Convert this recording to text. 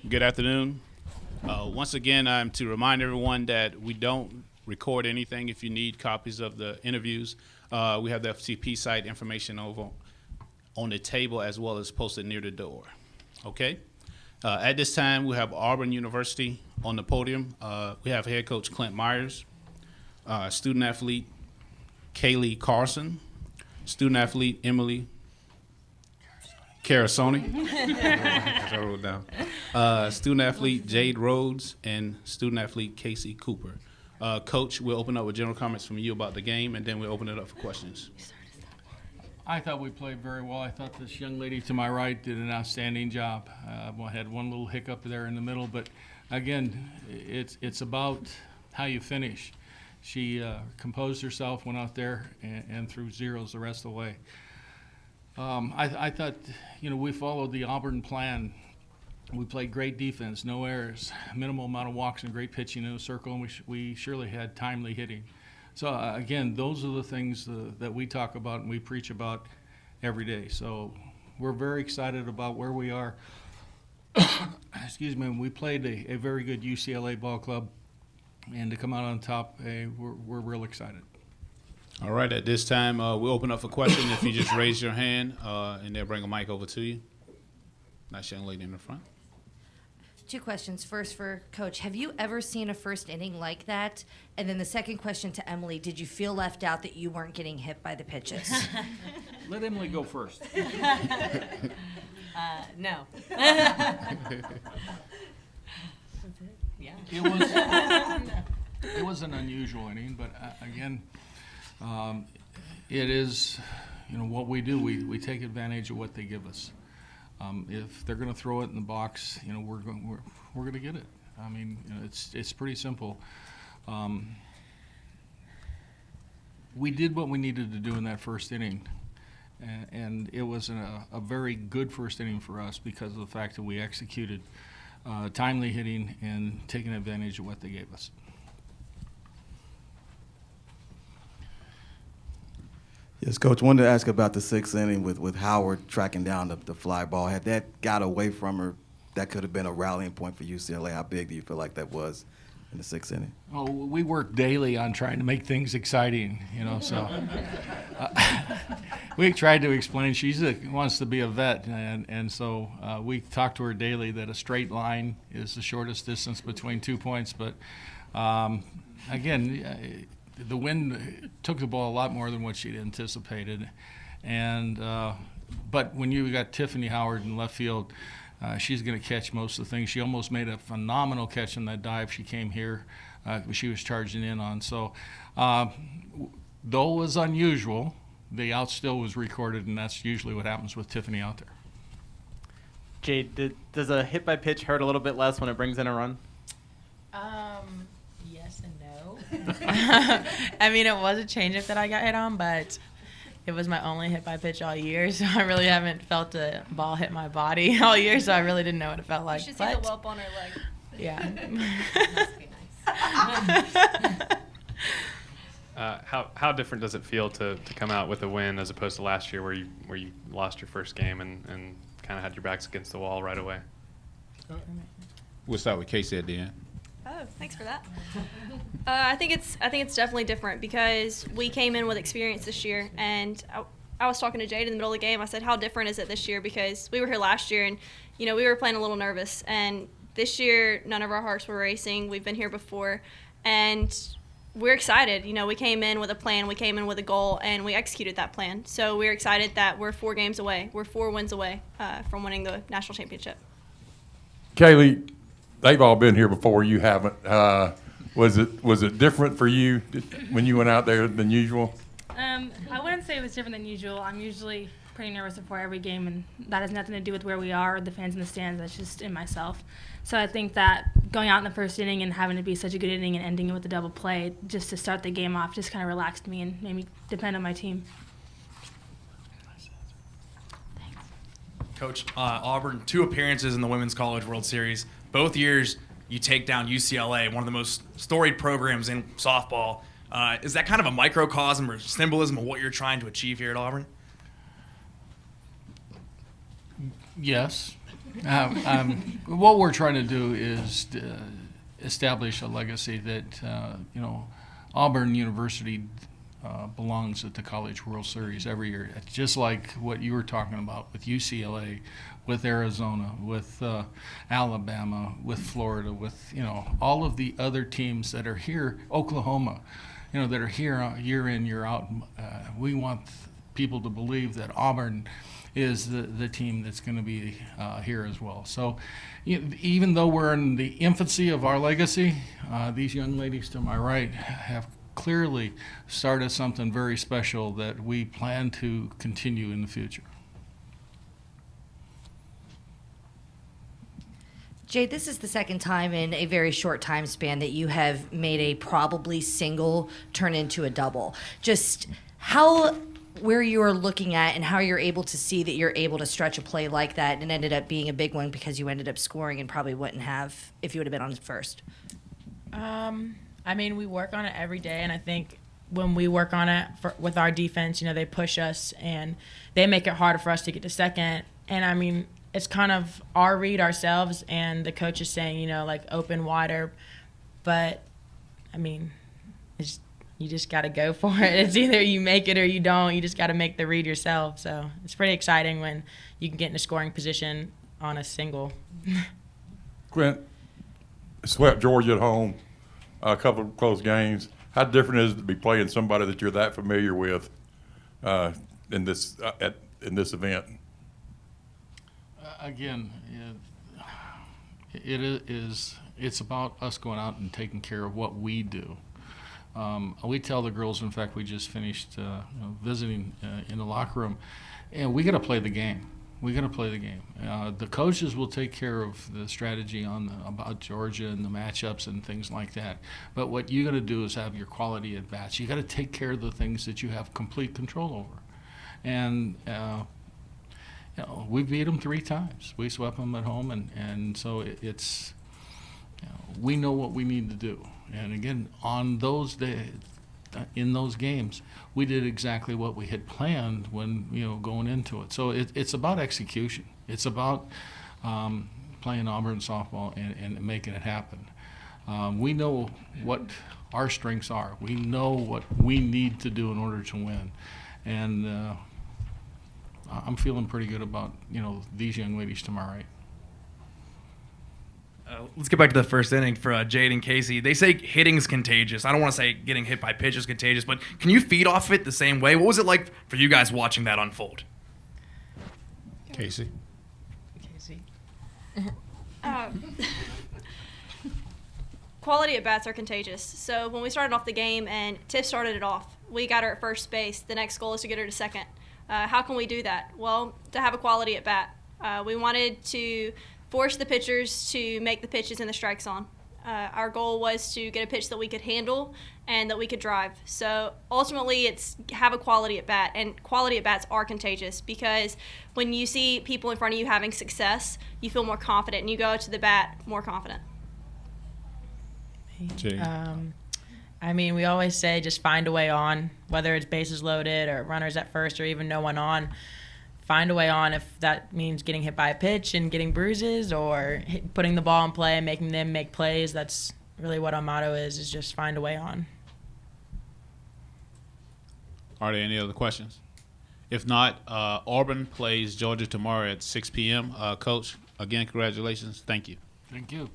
Good afternoon. Once again, I'm to remind everyone that we don't record anything. If you need copies of the interviews, we have the FCP site information over on the table as well as posted near the door. Okay? At this time, we have Auburn University on the podium. We have head coach Clint Myers, student athlete Kaylee Carlson, student athlete Emily Carasoni, I wrote down. Student athlete Jade Rhodes, and student athlete Casey Cooper. Coach, we'll open up with general comments from you about the game, and then we'll open it up for questions. I thought we played very well. I thought this young lady to my right did an outstanding job. I had one little hiccup there in the middle, but again, it's about how you finish. She composed herself, went out there, and threw zeros the rest of the way. I thought, we followed the Auburn plan. We played great defense, no errors, minimal amount of walks, and great pitching in a circle, and we surely had timely hitting. So, again, those are the things that we talk about and we preach about every day. So we're very excited about where we are. Excuse me. We played a very good UCLA ball club, and to come out on top, we're real excited. All right, at this time, we'll open up for questions. If you just raise your hand, and they'll bring a mic over to you. Nice young lady in the front. 2 questions. First for Coach, have you ever seen a first inning like that? And then the second question to Emily, did you feel left out that you weren't getting hit by the pitches? Let Emily go first. No. Yeah. It was an unusual inning, but again, it is, what we do. We take advantage of what they give us. If they're going to throw it in the box, we're going to get it. I mean, it's pretty simple. We did what we needed to do in that first inning, and it was a very good first inning for us because of the fact that we executed timely hitting and taking advantage of what they gave us. Yes, Coach, wanted to ask about the 6th inning with Howard tracking down the fly ball. Had that got away from her, that could have been a rallying point for UCLA. How big do you feel like that was in the 6th inning? Oh, we work daily on trying to make things exciting, so we tried to explain she wants to be a vet, and so we talk to her daily that a straight line is the shortest distance between 2 points. But again, the wind took the ball a lot more than what she'd anticipated, and but when you got Tiffany Howard in left field, she's going to catch most of the things. She almost made a phenomenal catch in that dive. She came here, she was charging in on. So, though it was unusual, the out still was recorded, and that's usually what happens with Tiffany out there. Jade, does a hit by pitch hurt a little bit less when it brings in a run? Yes and no. I mean, it was a changeup that I got hit on, but it was my only hit by pitch all year, so I really haven't felt a ball hit my body all year, so I really didn't know what it felt like. You should see the whelp on her leg. Yeah. Must be nice. How different does it feel to come out with a win as opposed to last year where you lost your first game and kind of had your backs against the wall right away? We'll start with Casey at the end. Oh, thanks for that. I think it's definitely different because we came in with experience this year, and I was talking to Jade in the middle of the game. I said, how different is it this year? Because we were here last year, and we were playing a little nervous, and this year none of our hearts were racing. We've been here before, and we're excited. We came in with a plan, we came in with a goal, and we executed that plan. So we're excited that we're 4 games away. We're 4 wins away from winning the national championship. Kaylee, they've all been here before. You haven't. Was it different for you when you went out there than usual? I wouldn't say it was different than usual. I'm usually pretty nervous before every game, and that has nothing to do with where we are or the fans in the stands. That's just in myself. So I think that going out in the first inning and having to be such a good inning and ending it with a double play just to start the game off just kind of relaxed me and made me depend on my team. Coach, Auburn, 2 appearances in the Women's College World Series. Both years you take down UCLA, one of the most storied programs in softball. Is that kind of a microcosm or symbolism of what you're trying to achieve here at Auburn? Yes. What we're trying to do is establish a legacy that, Auburn University belongs at the College World Series every year. It's just like what you were talking about with UCLA, with Arizona, with Alabama, with Florida, with, all of the other teams that are here, Oklahoma, that are here year in, year out. We want people to believe that Auburn is the team that's going to be here as well. So even though we're in the infancy of our legacy, these young ladies to my right have clearly started something very special that we plan to continue in the future. Jade, this is the second time in a very short time span that you have made a probably single turn into a double. Just where you are looking at and how you're able to see that you're able to stretch a play like that and ended up being a big one because you ended up scoring and probably wouldn't have if you would have been on first. We work on it every day, and I think when we work on it with our defense, they push us and they make it harder for us to get to second. And it's kind of our read ourselves, and the coach is saying, open wider. But, you just got to go for it. It's either you make it or you don't. You just got to make the read yourself. So it's pretty exciting when you can get in a scoring position on a single. Clint, swept Georgia at home, a couple of close games. How different is it to be playing somebody that you're that familiar with in this event? Again, it's about us going out and taking care of what we do. We tell the girls, in fact, we just finished visiting in the locker room, and we got to play the game. We got to play the game. The coaches will take care of the strategy about Georgia and the matchups and things like that. But what you got to do is have your quality at bats. You got to take care of the things that you have complete control over. And we beat them 3 times. We swept them at home, and so it's we know what we need to do. And again, on those days, in those games, we did exactly what we had planned when going into it. So it's about execution. It's about playing Auburn softball and making it happen. We know what our strengths are. We know what we need to do in order to win, and I'm feeling pretty good about these young ladies to my right. Let's get back to the first inning for Jade and Casey. They say hitting's contagious. I don't want to say getting hit by pitch is contagious, but can you feed off it the same way? What was it like for you guys watching that unfold? Casey. Quality at bats are contagious. So when we started off the game and Tiff started it off, we got her at first base. The next goal is to get her to second. How can we do that? Well, to have a quality at bat. We wanted to force the pitchers to make the pitches and the strike zone. Our goal was to get a pitch that we could handle and that we could drive. So ultimately, it's have a quality at bat, and quality at bats are contagious because when you see people in front of you having success, you feel more confident and you go to the bat more confident. We always say just find a way on, whether it's bases loaded or runners at first or even no one on. Find a way on if that means getting hit by a pitch and getting bruises or putting the ball in play and making them make plays. That's really what our motto is just find a way on. Are there any other questions? If not, Auburn plays Georgia tomorrow at 6 p.m. Coach, again, congratulations. Thank you. Thank you.